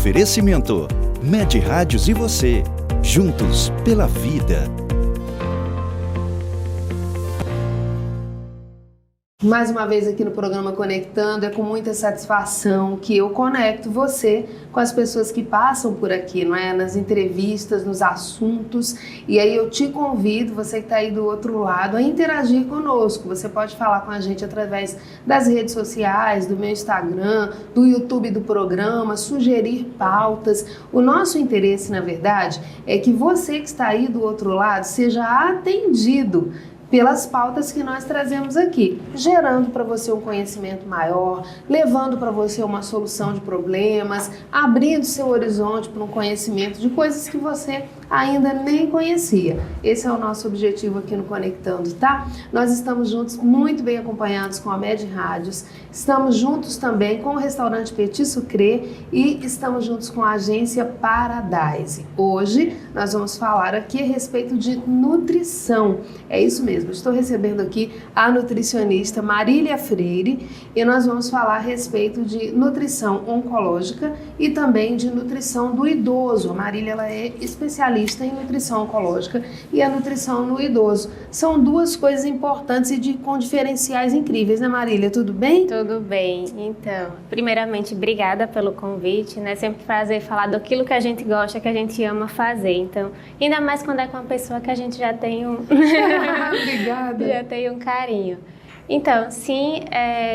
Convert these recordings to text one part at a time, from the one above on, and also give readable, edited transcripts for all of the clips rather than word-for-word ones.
Oferecimento: Med Rádios e você, juntos pela vida. Mais uma vez aqui no programa Conectando, é com muita satisfação que eu conecto você com as pessoas que passam por aqui, não é? Nas entrevistas, nos assuntos. E aí eu te convido, você que está aí do outro lado, a interagir conosco. Você pode falar com a gente através das redes sociais, do meu Instagram, do YouTube do programa, sugerir pautas. O nosso interesse, na verdade, é que você que está aí do outro lado seja atendido pelas pautas que nós trazemos aqui, gerando para você um conhecimento maior, levando para você uma solução de problemas, abrindo seu horizonte para um conhecimento de coisas que você ainda nem conhecia. Esse é o nosso objetivo aqui no Conectando, tá? Nós estamos juntos, muito bem acompanhados com a Med Rádios, estamos juntos também com o restaurante Petit Sucré e estamos juntos com a agência Paradise. Hoje nós vamos falar aqui a respeito de nutrição. É isso mesmo, estou recebendo aqui a nutricionista Marília Freire e nós vamos falar a respeito de nutrição oncológica e também de nutrição do idoso. A Marília ela é especialista em nutrição oncológica e a nutrição no idoso. São duas coisas importantes e com diferenciais incríveis, né, Marília? Tudo bem? Tudo bem. Então, primeiramente, obrigada pelo convite, né? Sempre prazer falar daquilo que a gente gosta, que a gente ama fazer. Então, ainda mais quando é com uma pessoa que a gente já tem um... Obrigada. Já tem um carinho. Então, sim,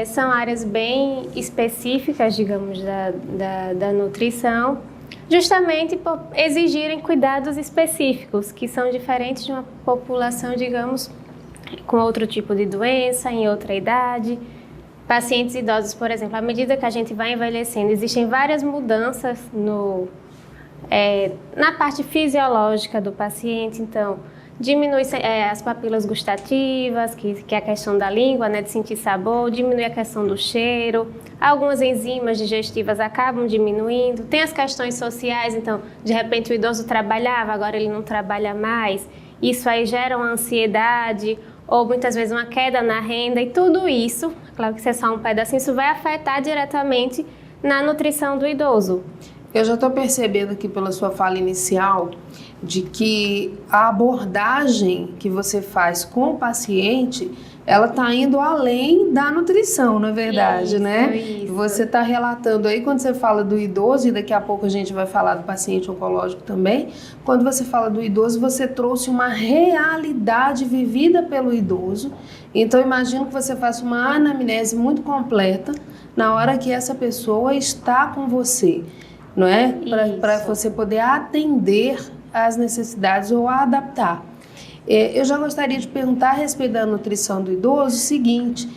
são áreas bem específicas, digamos, da nutrição, justamente por exigirem cuidados específicos, que são diferentes de uma população, digamos, com outro tipo de doença, em outra idade. Pacientes idosos, por exemplo, à medida que a gente vai envelhecendo, existem várias mudanças na parte fisiológica do paciente, então diminui as papilas gustativas, que é a questão da língua, né, de sentir sabor, diminui a questão do cheiro, algumas enzimas digestivas acabam diminuindo, tem as questões sociais, então de repente o idoso trabalhava, agora ele não trabalha mais, isso aí gera uma ansiedade ou muitas vezes uma queda na renda e tudo isso, claro que isso é só um pedacinho, isso vai afetar diretamente na nutrição do idoso. Eu já estou percebendo aqui pela sua fala inicial de que a abordagem que você faz com o paciente, ela está indo além da nutrição, não é verdade, isso, né? Isso. Você está relatando aí, quando você fala do idoso, e daqui a pouco a gente vai falar do paciente oncológico também, quando você fala do idoso, você trouxe uma realidade vivida pelo idoso. Então, imagino que você faça uma anamnese muito completa na hora que essa pessoa está com você, não é? Para você poder atender às necessidades ou adaptar. Eu já gostaria de perguntar a respeito da nutrição do idoso o seguinte: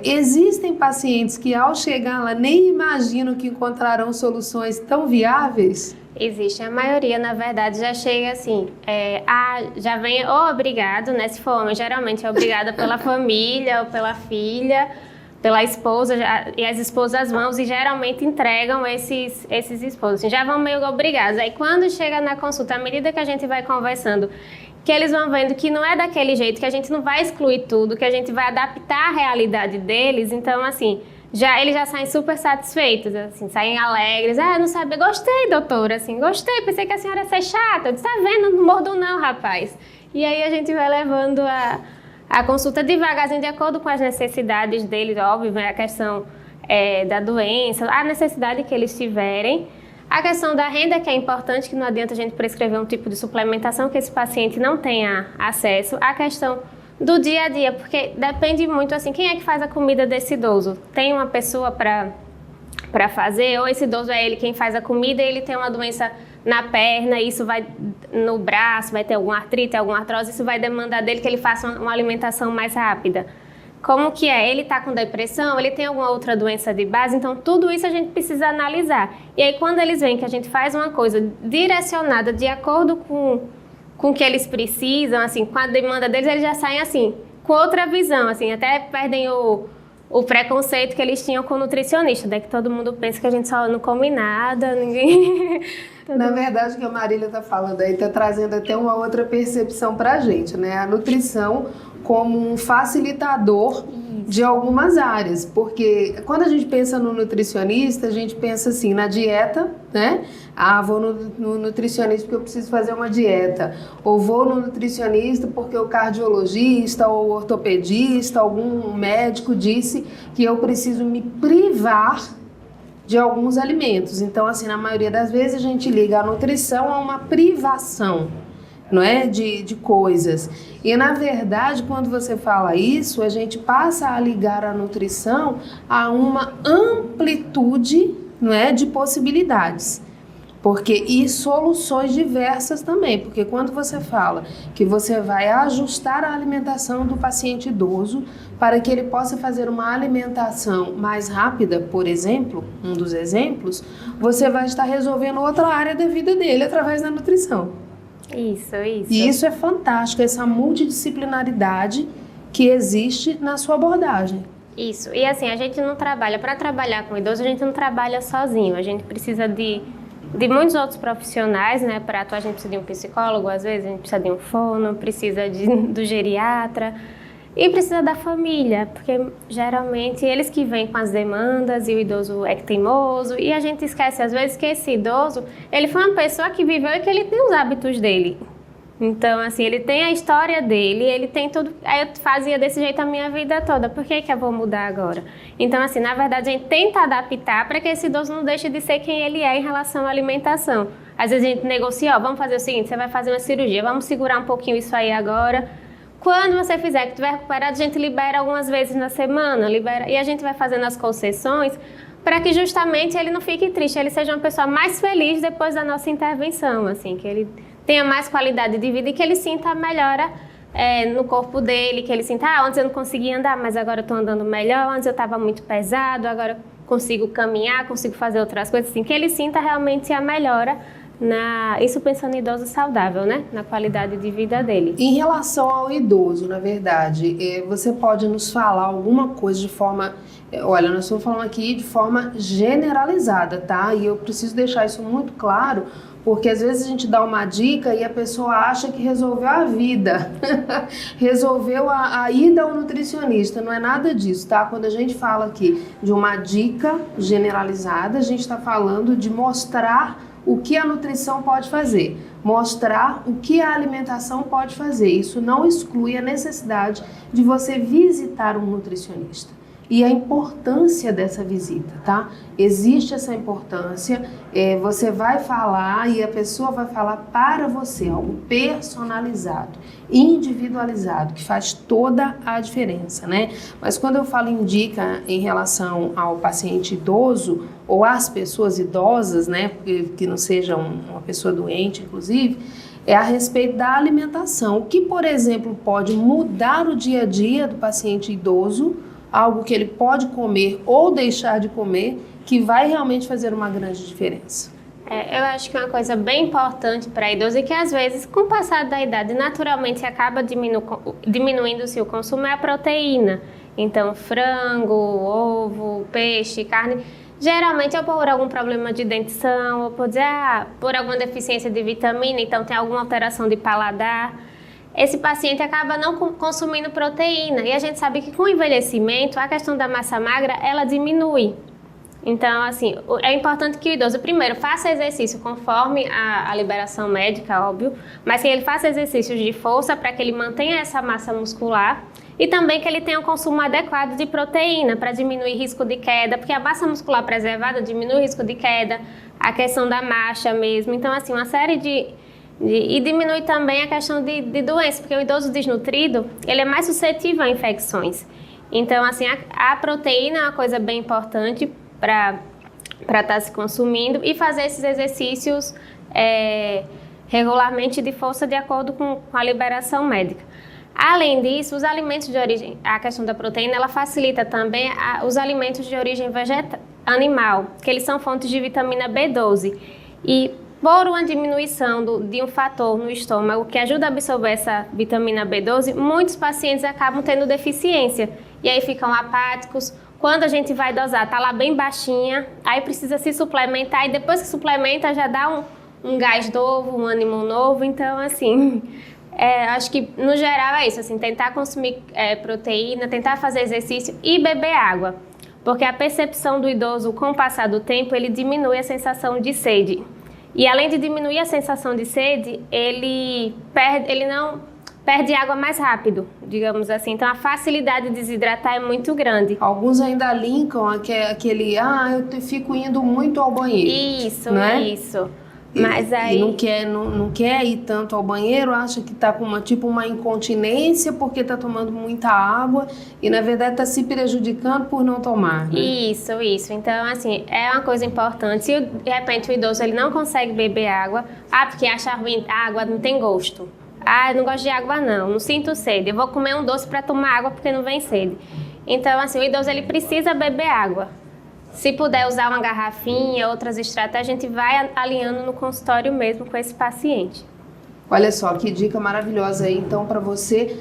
existem pacientes que ao chegar lá nem imaginam que encontrarão soluções tão viáveis? Existe, a maioria na verdade já chega assim, já vem obrigado, né, se for homem, geralmente é obrigada pela família ou pela filha, pela esposa, e as esposas vão e geralmente entregam esses esposos, assim, já vão meio obrigados. Aí quando chega na consulta, à medida que a gente vai conversando, que eles vão vendo que não é daquele jeito, que a gente não vai excluir tudo, que a gente vai adaptar a realidade deles, então assim, eles já saem super satisfeitos, assim, saem alegres. Não sabia, gostei, doutora, assim, gostei, pensei que a senhora ia ser chata. Eu disse, tá vendo, não mordo não, rapaz. E aí a gente vai levando a consulta devagarzinho, de acordo com as necessidades deles, óbvio, a questão da doença, a necessidade que eles tiverem. A questão da renda, que é importante, que não adianta a gente prescrever um tipo de suplementação que esse paciente não tenha acesso. A questão do dia a dia, porque depende muito, assim, quem é que faz a comida desse idoso? Tem uma pessoa para fazer, ou esse idoso é ele quem faz a comida e ele tem uma doença na perna, isso vai no braço, vai ter alguma artrite, alguma artrose, isso vai demandar dele que ele faça uma alimentação mais rápida. Como que é? Ele está com depressão, ele tem alguma outra doença de base, então tudo isso a gente precisa analisar. E aí quando eles veem que a gente faz uma coisa direcionada de acordo com o que eles precisam, assim, com a demanda deles, eles já saem assim, com outra visão, assim, até perdem o preconceito que eles tinham com o nutricionista, daí que todo mundo pensa que a gente só não come nada, ninguém... Na verdade, o que a Marília está falando aí está trazendo até uma outra percepção para a gente, né? A nutrição como um facilitador de algumas áreas, porque quando a gente pensa no nutricionista, a gente pensa assim, na dieta, né? Ah, vou no nutricionista porque eu preciso fazer uma dieta, ou vou no nutricionista porque o cardiologista ou o ortopedista, algum médico disse que eu preciso me privar de alguns alimentos. Então, assim, na maioria das vezes a gente liga a nutrição a uma privação, não é? De coisas. E na verdade, quando você fala isso, a gente passa a ligar a nutrição a uma amplitude, não é? De possibilidades. E soluções diversas também, porque quando você fala que você vai ajustar a alimentação do paciente idoso para que ele possa fazer uma alimentação mais rápida, por exemplo, um dos exemplos, você vai estar resolvendo outra área da vida dele através da nutrição. Isso. E isso é fantástico, essa multidisciplinaridade que existe na sua abordagem. Isso, e assim, a gente não trabalha, para trabalhar com idoso, a gente não trabalha sozinho, a gente precisa de muitos outros profissionais, né? Para atuar, a gente precisa de um psicólogo, às vezes a gente precisa de um fono, precisa do geriatra e precisa da família, porque geralmente eles que vêm com as demandas e o idoso é teimoso, e a gente esquece às vezes que esse idoso, ele foi uma pessoa que viveu e que ele tem os hábitos dele. Então, assim, ele tem a história dele, ele tem tudo. Aí eu fazia desse jeito a minha vida toda, por que eu vou mudar agora? Então, assim, na verdade, a gente tenta adaptar para que esse idoso não deixe de ser quem ele é em relação à alimentação. Às vezes a gente negocia, ó, vamos fazer o seguinte, você vai fazer uma cirurgia, vamos segurar um pouquinho isso aí agora. Quando você fizer, que estiver recuperado, a gente libera algumas vezes na semana, e a gente vai fazendo as concessões para que justamente ele não fique triste, ele seja uma pessoa mais feliz depois da nossa intervenção, assim, que ele tenha mais qualidade de vida e que ele sinta a melhora no corpo dele, que ele sinta, antes eu não conseguia andar, mas agora eu estou andando melhor, antes eu estava muito pesado, agora consigo caminhar, consigo fazer outras coisas, assim, que ele sinta realmente a melhora, isso pensando em idoso saudável, né? Na qualidade de vida dele. Em relação ao idoso, na verdade, você pode nos falar alguma coisa de forma... Olha, nós estamos falando aqui de forma generalizada, tá? E eu preciso deixar isso muito claro, porque às vezes a gente dá uma dica e a pessoa acha que resolveu a vida, resolveu a ida ao nutricionista, não é nada disso, tá? Quando a gente fala aqui de uma dica generalizada, a gente está falando de mostrar o que a nutrição pode fazer, mostrar o que a alimentação pode fazer. Isso não exclui a necessidade de você visitar um nutricionista. E a importância dessa visita, tá? Existe essa importância, você vai falar e a pessoa vai falar para você, algo personalizado, individualizado, que faz toda a diferença, né? Mas quando eu falo em dica em relação ao paciente idoso ou às pessoas idosas, né? Que não seja uma pessoa doente, inclusive, é a respeito da alimentação. O que, por exemplo, pode mudar o dia a dia do paciente idoso, algo que ele pode comer ou deixar de comer, que vai realmente fazer uma grande diferença. Eu acho que uma coisa bem importante para idoso e que às vezes, com o passar da idade, naturalmente acaba diminuindo-se o consumo é a proteína. Então, frango, ovo, peixe, carne, geralmente é por algum problema de dentição, ou por alguma deficiência de vitamina, então tem alguma alteração de paladar. Esse paciente acaba não consumindo proteína e a gente sabe que com o envelhecimento a questão da massa magra ela diminui. Então, assim, é importante que o idoso primeiro faça exercício conforme a liberação médica, óbvio, mas que ele faça exercícios de força para que ele mantenha essa massa muscular e também que ele tenha um consumo adequado de proteína para diminuir risco de queda, porque a massa muscular preservada diminui o risco de queda, a questão da marcha mesmo. Então, assim, uma série e diminui também a questão de doença, porque o idoso desnutrido, ele é mais suscetível a infecções. Então, assim, a proteína é uma coisa bem importante para estar se consumindo e fazer esses exercícios regularmente de força de acordo com a liberação médica. Além disso, os alimentos de origem, a questão da proteína, ela facilita também os alimentos de origem animal, que eles são fontes de vitamina B12. E por uma diminuição de um fator no estômago que ajuda a absorver essa vitamina B12, muitos pacientes acabam tendo deficiência e aí ficam apáticos. Quando a gente vai dosar, está lá bem baixinha, aí precisa se suplementar e depois que suplementa já dá um gás novo, um ânimo novo. Então, assim, acho que no geral é isso, assim, tentar consumir proteína, tentar fazer exercício e beber água. Porque a percepção do idoso, com o passar do tempo, ele diminui a sensação de sede. E além de diminuir a sensação de sede, ele não perde água mais rápido, digamos assim. Então a facilidade de desidratar é muito grande. Alguns ainda linkam aquele, eu fico indo muito ao banheiro. Isso, né? isso. Mas aí... E não quer ir tanto ao banheiro, acha que está com uma incontinência porque está tomando muita água e, na verdade, está se prejudicando por não tomar. Né? Isso. Então, assim, é uma coisa importante. Se, de repente, o idoso ele não consegue beber água, porque acha ruim, a água não tem gosto. Eu não gosto de água, não sinto sede. Eu vou comer um doce para tomar água porque não vem sede. Então, assim, o idoso ele precisa beber água. Se puder usar uma garrafinha, outras estratégias, a gente vai alinhando no consultório mesmo com esse paciente. Olha só, que dica maravilhosa aí, então, para você,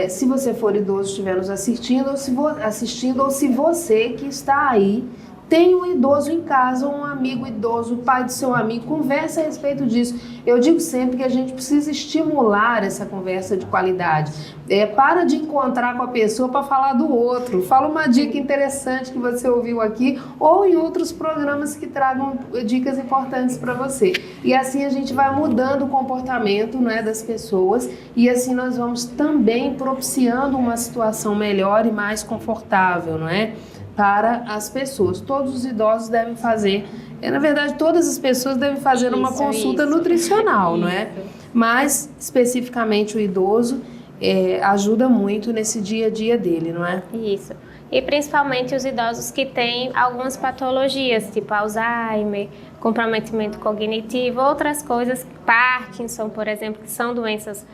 se você for idoso, estiver nos assistindo, ou se você que está aí, tem um idoso em casa, um amigo idoso, o pai do seu amigo, conversa a respeito disso. Eu digo sempre que a gente precisa estimular essa conversa de qualidade. Para de encontrar com a pessoa para falar do outro. Fala uma dica interessante que você ouviu aqui ou em outros programas que tragam dicas importantes para você. E assim a gente vai mudando o comportamento, né, das pessoas e assim nós vamos também propiciando uma situação melhor e mais confortável, não é? Para as pessoas. Todos os idosos devem fazer, na verdade, todas as pessoas devem fazer uma consulta nutricional, não é? Mas, especificamente, o idoso ajuda muito nesse dia a dia dele, não é? Isso. E principalmente os idosos que têm algumas patologias, tipo Alzheimer, comprometimento cognitivo, outras coisas, Parkinson, por exemplo, que são doenças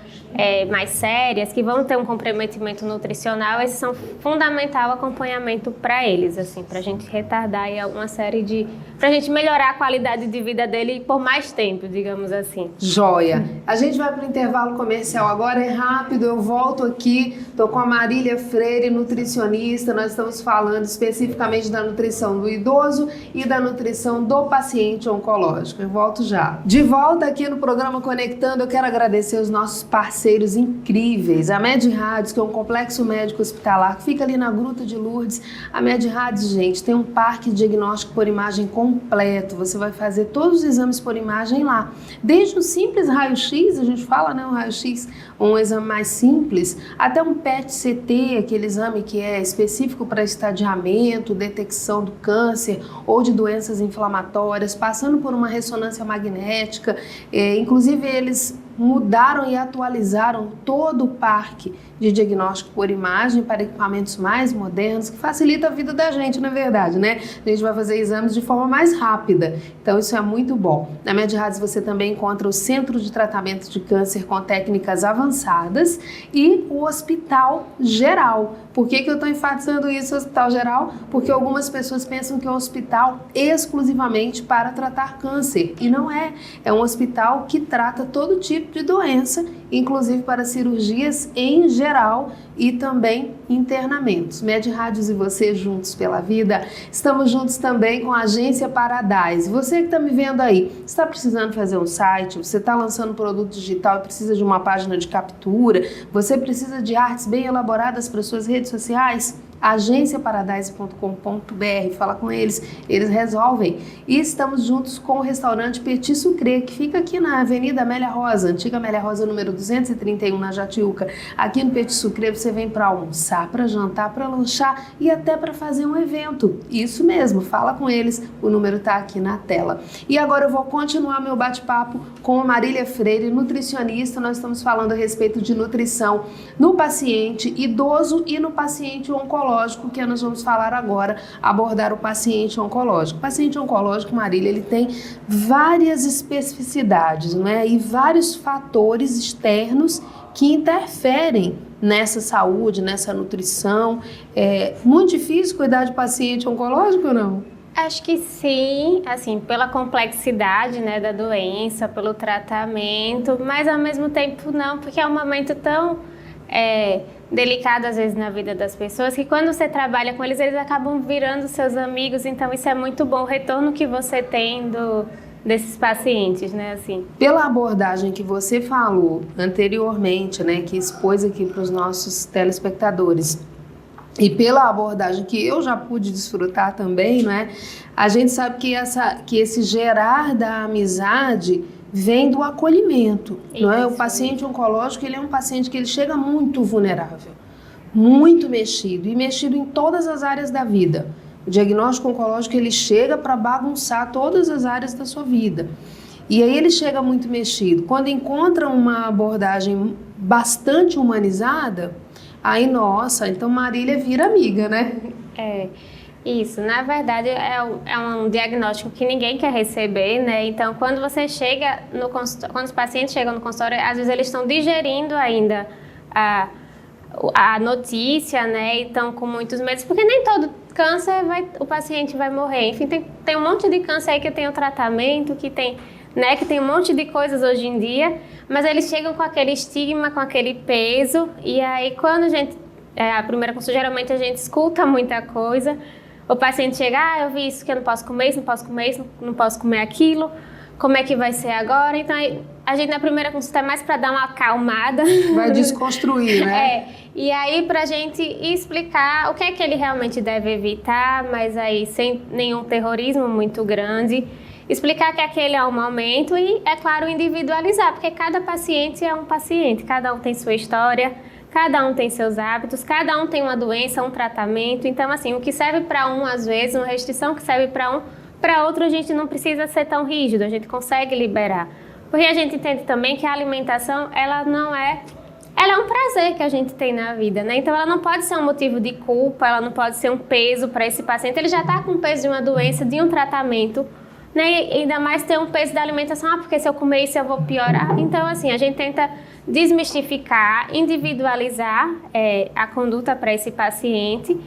mais sérias, que vão ter um comprometimento nutricional, esses são fundamental acompanhamento para eles, assim, para a gente retardar aí uma série de... para a gente melhorar a qualidade de vida dele por mais tempo, digamos assim. Joia! A gente vai para o intervalo comercial agora, é rápido, eu volto aqui, estou com a Marília Freire, nutricionista, nós estamos falando especificamente da nutrição do idoso e da nutrição do paciente oncológico. Eu volto já. De volta aqui no programa Conectando, eu quero agradecer os nossos parceiros incríveis. A Med Rádios, que é um complexo médico hospitalar que fica ali na Gruta de Lourdes. A Med Rádios, gente, tem um parque de diagnóstico por imagem completo. Você vai fazer todos os exames por imagem lá. Desde um simples raio-x, a gente fala, né, um raio-x, um exame mais simples, até um PET-CT, aquele exame que é específico para estadiamento, detecção do câncer ou de doenças inflamatórias, passando por uma ressonância magnética. Inclusive, eles mudaram e atualizaram todo o parque de diagnóstico por imagem para equipamentos mais modernos, que facilita a vida da gente, não é verdade, né? A gente vai fazer exames de forma mais rápida, então isso é muito bom. Na Med Rádios você também encontra o Centro de Tratamento de Câncer com técnicas avançadas e o Hospital Geral. Por que eu estou enfatizando isso, Hospital Geral? Porque algumas pessoas pensam que é um hospital exclusivamente para tratar câncer, e não é. É um hospital que trata todo tipo de doença, inclusive para cirurgias em geral e também internamentos. Med Rádios e você juntos pela vida. Estamos juntos também com a Agência Paradise. Você que está me vendo aí, está precisando fazer um site, você está lançando um produto digital e precisa de uma página de captura, você precisa de artes bem elaboradas para suas redes sociais? agenciaparadise.com.br, fala com eles resolvem. E estamos juntos com o restaurante Petit Sucré, que fica aqui na Avenida Amélia Rosa, antiga Amélia Rosa, número 231, na Jatiuca. Aqui no Petit Sucré você vem para almoçar, para jantar, para lanchar e até para fazer um evento. Isso mesmo, fala com eles, o número está aqui na tela. E agora eu vou continuar meu bate-papo com a Marília Freire, nutricionista. Nós estamos falando a respeito de nutrição no paciente idoso e no paciente oncológico, que nós vamos falar agora, abordar o paciente oncológico. O paciente oncológico, Marília, ele tem várias especificidades, né? E vários fatores externos que interferem nessa saúde, nessa nutrição. É muito difícil cuidar de paciente oncológico ou não? Acho que sim, assim, pela complexidade, né, da doença, pelo tratamento, mas ao mesmo tempo não, porque é um momento tão delicado às vezes na vida das pessoas, que quando você trabalha com eles, eles acabam virando seus amigos, então isso é muito bom, o retorno que você tem desses pacientes, né, assim. Pela abordagem que você falou anteriormente, né, que expôs aqui para os nossos telespectadores, e pela abordagem que eu já pude desfrutar também, né, a gente sabe que esse gerar da amizade vem do acolhimento, não é? O paciente oncológico, ele é um paciente que ele chega muito vulnerável, muito mexido, e mexido em todas as áreas da vida. O diagnóstico oncológico, ele chega para bagunçar todas as áreas da sua vida. E aí ele chega muito mexido. Quando encontra uma abordagem bastante humanizada, aí, nossa, então Marília vira amiga, né? Isso, na verdade é um diagnóstico que ninguém quer receber, né? Então, quando você chega no consultório, quando os pacientes chegam no consultório, às vezes eles estão digerindo ainda a notícia, né? E estão com muitos medos, porque nem todo câncer o paciente vai morrer. Enfim, tem um monte de câncer aí que tem o tratamento, que tem um monte de coisas hoje em dia, mas eles chegam com aquele estigma, com aquele peso, e aí quando a primeira consulta, geralmente a gente escuta muita coisa, o paciente chega, eu vi isso, que eu não posso comer isso, não posso comer isso, não posso comer aquilo, como é que vai ser agora? Então, a gente na primeira consulta é mais para dar uma acalmada. Vai desconstruir, né? E aí pra gente explicar o que é que ele realmente deve evitar, mas aí sem nenhum terrorismo muito grande. Explicar que aquele é um momento e, é claro, individualizar, porque cada paciente é um paciente, cada um tem sua história, cada um tem seus hábitos, cada um tem uma doença, um tratamento. Então, assim, o que serve para um, às vezes, uma restrição que serve para um, para outro a gente não precisa ser tão rígido, a gente consegue liberar. Porque a gente entende também que a alimentação, ela é um prazer que a gente tem na vida, né? Então, ela não pode ser um motivo de culpa, ela não pode ser um peso para esse paciente. Ele já está com o peso de uma doença, de um tratamento, né? E ainda mais ter um peso da alimentação, porque se eu comer isso eu vou piorar. Então, assim, a gente tenta desmistificar, individualizar a conduta para esse paciente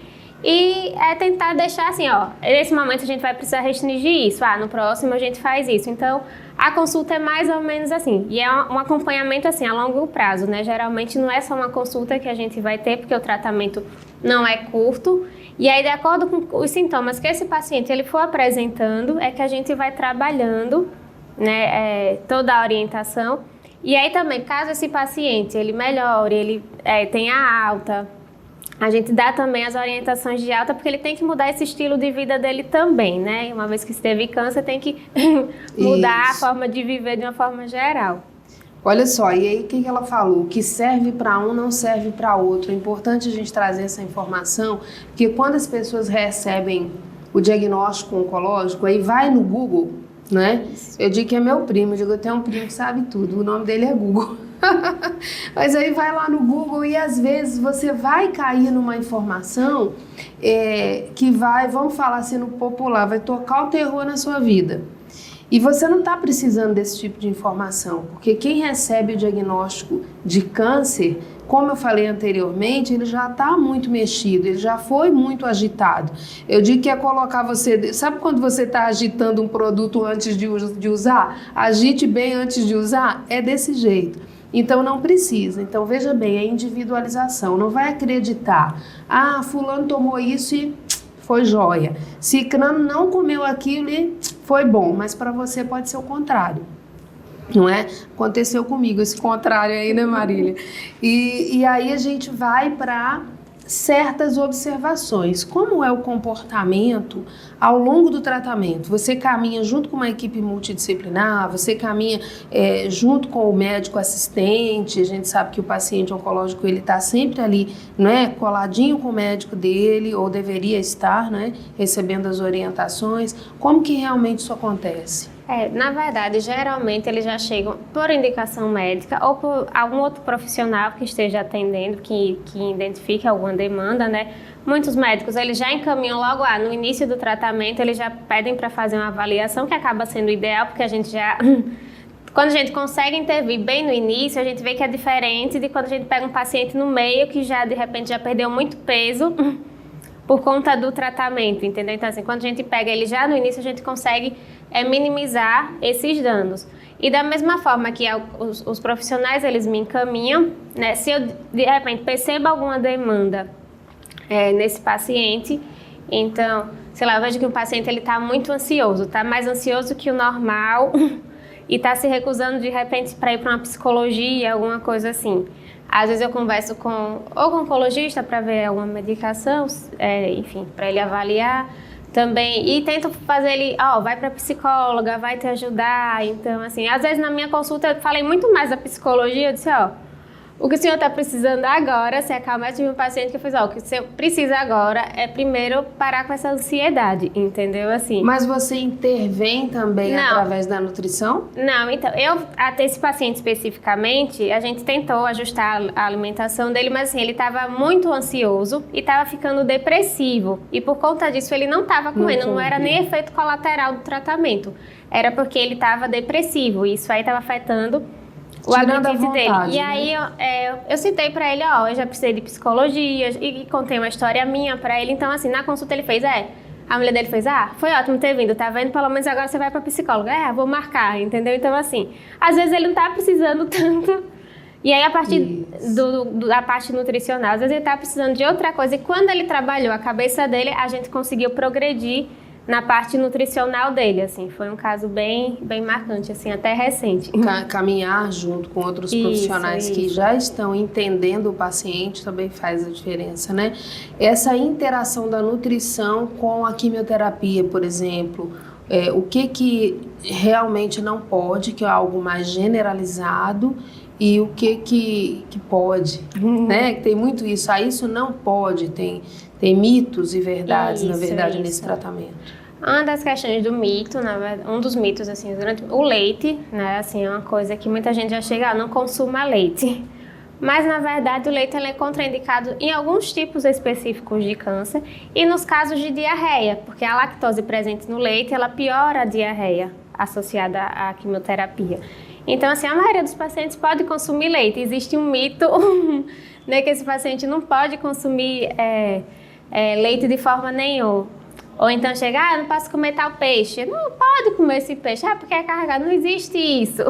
e tentar deixar assim, nesse momento a gente vai precisar restringir isso, no próximo a gente faz isso. Então, a consulta é mais ou menos assim, e é um acompanhamento assim a longo prazo, né? Geralmente não é só uma consulta que a gente vai ter, porque o tratamento não é curto, e aí de acordo com os sintomas que esse paciente ele for apresentando, é que a gente vai trabalhando, né, toda a orientação. E aí também, caso esse paciente ele melhore, ele tenha alta, a gente dá também as orientações de alta, porque ele tem que mudar esse estilo de vida dele também, né? Uma vez que teve câncer, tem que mudar a forma de viver de uma forma geral. Olha só, e aí o que ela falou? O que serve para um não serve para outro. É importante a gente trazer essa informação, porque quando as pessoas recebem o diagnóstico oncológico, aí vai no Google, né? Eu digo que é meu primo, eu tenho um primo que sabe tudo, o nome dele é Google. Mas aí vai lá no Google e às vezes você vai cair numa informação que vai, vamos falar assim no popular, vai tocar o terror na sua vida. E você não está precisando desse tipo de informação, porque quem recebe o diagnóstico de câncer, como eu falei anteriormente, ele já está muito mexido, ele já foi muito agitado. Eu digo que é colocar você... Sabe quando você está agitando um produto antes de usar? Agite bem antes de usar? É desse jeito. Então não precisa. Então veja bem, é individualização. Não vai acreditar. Fulano tomou isso e foi joia. Cicrano não comeu aquilo e foi bom. Mas para você pode ser o contrário. Não é? Aconteceu comigo esse contrário aí, né, Marília? E aí a gente vai para certas observações. Como é o comportamento ao longo do tratamento? Você caminha junto com uma equipe multidisciplinar, você caminha junto com o médico assistente, a gente sabe que o paciente oncológico ele está sempre ali, né, coladinho com o médico dele, ou deveria estar, né, recebendo as orientações. Como que realmente isso acontece? Na verdade, geralmente eles já chegam por indicação médica ou por algum outro profissional que esteja atendendo, que identifique alguma demanda, né? Muitos médicos, eles já encaminham logo no início do tratamento, eles já pedem para fazer uma avaliação, que acaba sendo ideal, porque a gente já... Quando a gente consegue intervir bem no início, a gente vê que é diferente de quando a gente pega um paciente no meio que já, de repente, já perdeu muito peso por conta do tratamento, entendeu? Então, assim, quando a gente pega ele já no início, a gente consegue minimizar esses danos. E da mesma forma que os profissionais, eles me encaminham, né? Se eu, de repente, percebo alguma demanda nesse paciente, então, sei lá, eu vejo que o paciente ele está muito ansioso, está mais ansioso que o normal e está se recusando de repente para ir para uma psicologia, alguma coisa assim. Às vezes eu converso com o oncologista para ver alguma medicação, enfim, para ele avaliar também. E tento fazer ele, vai para psicóloga, vai te ajudar. Então, assim, às vezes na minha consulta eu falei muito mais da psicologia, eu disse, o que o senhor está precisando agora, se acalmar, eu tive um paciente que fez, o que o senhor precisa agora é primeiro parar com essa ansiedade, entendeu? Assim. Mas você intervém também através da nutrição? Não, então, até esse paciente especificamente, a gente tentou ajustar a alimentação dele, mas assim, ele estava muito ansioso e estava ficando depressivo. E por conta disso, ele não estava comendo, não era nem efeito colateral do tratamento. Era porque ele estava depressivo e isso aí estava afetando o apetite dele. E aí eu citei pra ele, eu já precisei de psicologia e contei uma história minha pra ele. Então, assim, na consulta ele fez, a mulher dele fez, foi ótimo ter vindo, tá vendo? Pelo menos agora você vai pra psicóloga. Vou marcar, entendeu? Então, assim, às vezes ele não tá precisando tanto. E aí, a partir da parte nutricional, às vezes ele tá precisando de outra coisa. E quando ele trabalhou a cabeça dele, a gente conseguiu progredir na parte nutricional dele, assim, foi um caso bem marcante, assim, até recente. Caminhar junto com outros profissionais que já estão entendendo o paciente também faz a diferença, né? Essa interação da nutrição com a quimioterapia, por exemplo, o que realmente não pode, que é algo mais generalizado, e o que pode, né? Tem muito isso, isso não pode, tem mitos e verdades, na verdade, nesse tratamento. Uma das questões do mito, um dos mitos, assim, o leite, né, assim, é uma coisa que muita gente já chega, não consuma leite. Mas, na verdade, o leite ele é contraindicado em alguns tipos específicos de câncer e nos casos de diarreia, porque a lactose presente no leite, ela piora a diarreia associada à quimioterapia. Então, assim, a maioria dos pacientes pode consumir leite. Existe um mito, né, que esse paciente não pode consumir leite de forma nenhuma. Ou então chega, não posso comer tal peixe. Não pode comer esse peixe, porque é carregado. Não existe isso.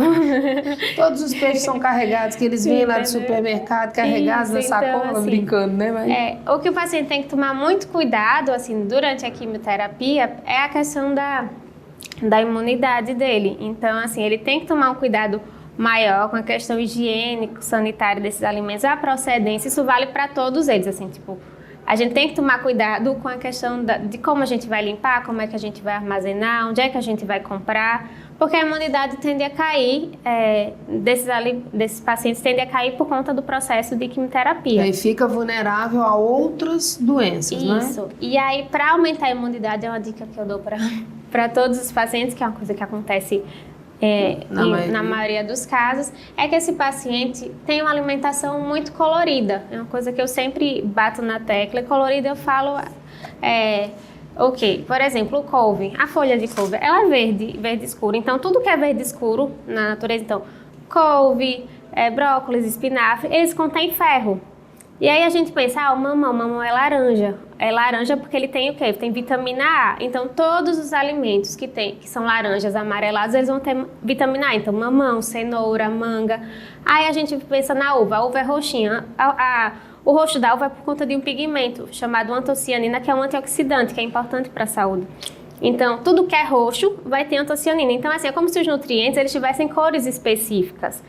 Todos os peixes são carregados, que eles vêm lá do supermercado, carregados na sacola, então, assim, brincando, né? Mas... o que o paciente tem que tomar muito cuidado, assim, durante a quimioterapia, é a questão da imunidade dele. Então, assim, ele tem que tomar um cuidado maior com a questão higiênico, sanitária desses alimentos, a procedência. Isso vale para todos eles, assim, tipo... A gente tem que tomar cuidado com a questão de como a gente vai limpar, como é que a gente vai armazenar, onde é que a gente vai comprar, porque a imunidade tende a cair, desses pacientes tende a cair por conta do processo de quimioterapia. E aí fica vulnerável a outras doenças, não é? Isso. E aí, para aumentar a imunidade, é uma dica que eu dou para todos os pacientes, que é uma coisa que acontece na maioria dos casos, é que esse paciente tem uma alimentação muito colorida. É uma coisa que eu sempre bato na tecla. E colorida eu falo, por exemplo, o couve, a folha de couve, ela é verde escuro. Então, tudo que é verde escuro na natureza, então, couve, brócolis, espinafre, eles contêm ferro. E aí a gente pensa, o mamão é laranja. É laranja porque ele tem o quê? Tem vitamina A. Então, todos os alimentos que são laranjas amarelados, eles vão ter vitamina A. Então, mamão, cenoura, manga. Aí a gente pensa na uva. A uva é roxinha. O roxo da uva é por conta de um pigmento chamado antocianina, que é um antioxidante, que é importante para a saúde. Então, tudo que é roxo vai ter antocianina. Então, assim, é como se os nutrientes eles tivessem cores específicas.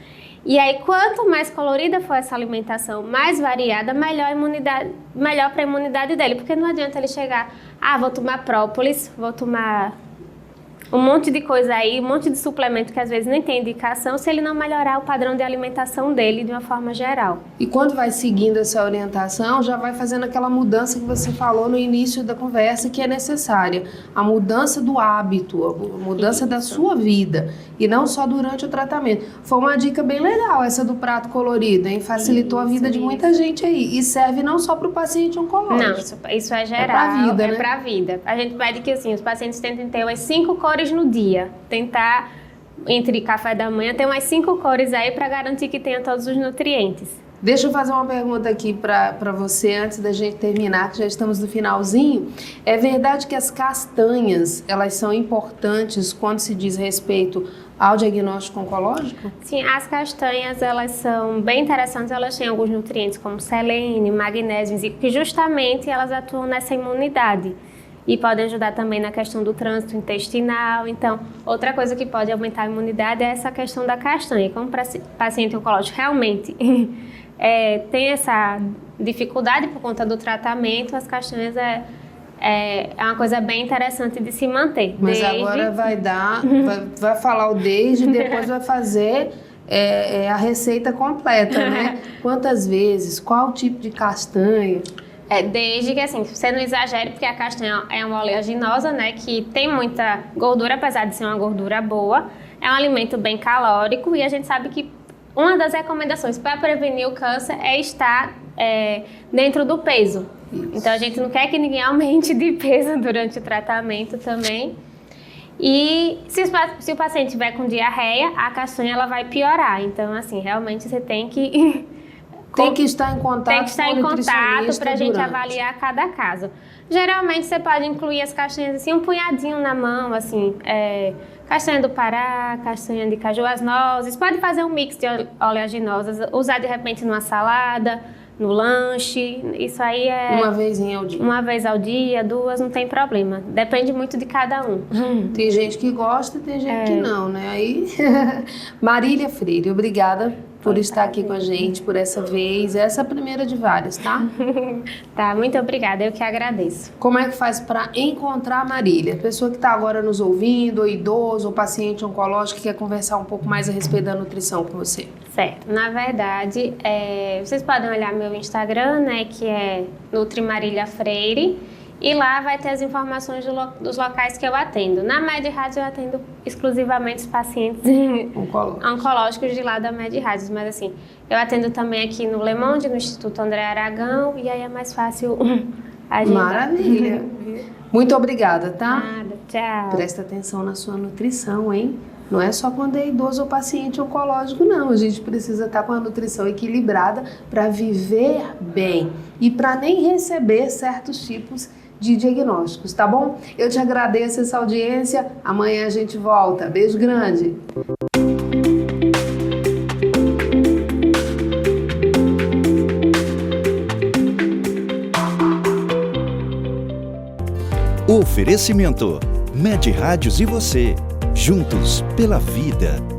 E aí, quanto mais colorida for essa alimentação, mais variada, melhor para a imunidade dele. Porque não adianta ele chegar, vou tomar própolis, vou tomar um monte de coisa aí, um monte de suplemento que às vezes nem tem indicação, se ele não melhorar o padrão de alimentação dele de uma forma geral. E quando vai seguindo essa orientação, já vai fazendo aquela mudança que você falou no início da conversa, que é necessária. A mudança do hábito, a mudança da sua vida, e não só durante o tratamento. Foi uma dica bem legal essa do prato colorido, hein? Facilitou a vida de muita gente aí. E serve não só para o paciente oncológico. Não, isso é geral. É para a vida. A gente pede que assim, os pacientes tentem ter umas 5 cores no dia. Tentar, entre café da manhã, ter umas 5 cores aí para garantir que tenha todos os nutrientes. Deixa eu fazer uma pergunta aqui para você antes da gente terminar, que já estamos no finalzinho. É verdade que as castanhas, elas são importantes quando se diz respeito ao diagnóstico oncológico? Sim, as castanhas, elas são bem interessantes, elas têm alguns nutrientes como selênio, magnésio, que justamente elas atuam nessa imunidade. e podem ajudar também na questão do trânsito intestinal. Então, outra coisa que pode aumentar a imunidade é essa questão da castanha. Como o paciente oncológico realmente tem essa dificuldade por conta do tratamento, as castanhas é uma coisa bem interessante de se manter. Mas agora vai falar o desde e depois vai fazer a receita completa, né? Quantas vezes, qual tipo de castanha? Desde que, assim, você não exagere, porque a castanha é uma oleaginosa, né, que tem muita gordura, apesar de ser uma gordura boa. É um alimento bem calórico e a gente sabe que uma das recomendações para prevenir o câncer é estar dentro do peso. Isso. Então, a gente não quer que ninguém aumente de peso durante o tratamento também. E se o paciente tiver com diarreia, a castanha ela vai piorar. Então, assim, realmente você tem que... Tem que estar em contato Tem que estar em contato para a gente durante. avaliar cada caso. Geralmente você pode incluir as castanhas assim, um punhadinho na mão, assim, castanha do Pará, castanha de caju, as nozes. Pode fazer um mix de oleaginosas, usar de repente numa salada, no lanche. Isso aí uma vez ao dia. Uma vez ao dia, 2, não tem problema. Depende muito de cada um. Tem gente que gosta e tem gente que não, né? Aí, Marília Freire, obrigada por estar aqui com a gente por essa vez. Essa é a primeira de várias, tá? Tá, muito obrigada. Eu que agradeço. Como é que faz para encontrar a Marília? Pessoa que está agora nos ouvindo, ou idoso, ou paciente oncológico que quer conversar um pouco mais a respeito da nutrição com você. Certo. Na verdade, vocês podem olhar meu Instagram, né, que é Nutri Marília Freire. E lá vai ter as informações dos locais que eu atendo. Na Med-Rádios eu atendo exclusivamente os pacientes oncológicos de lá da Med-Rádios, mas assim, eu atendo também aqui no Le Monde, no Instituto André Aragão, e aí é mais fácil agendar. Maravilha! Muito obrigada, tá? Nada, tchau. Presta atenção na sua nutrição, hein? Não é só quando é idoso ou paciente oncológico, não. A gente precisa estar com a nutrição equilibrada para viver bem e para nem receber certos tipos de diagnósticos, tá bom? Eu te agradeço essa audiência. Amanhã a gente volta. Beijo grande. Oferecimento: Med-Rádios e você, juntos pela vida.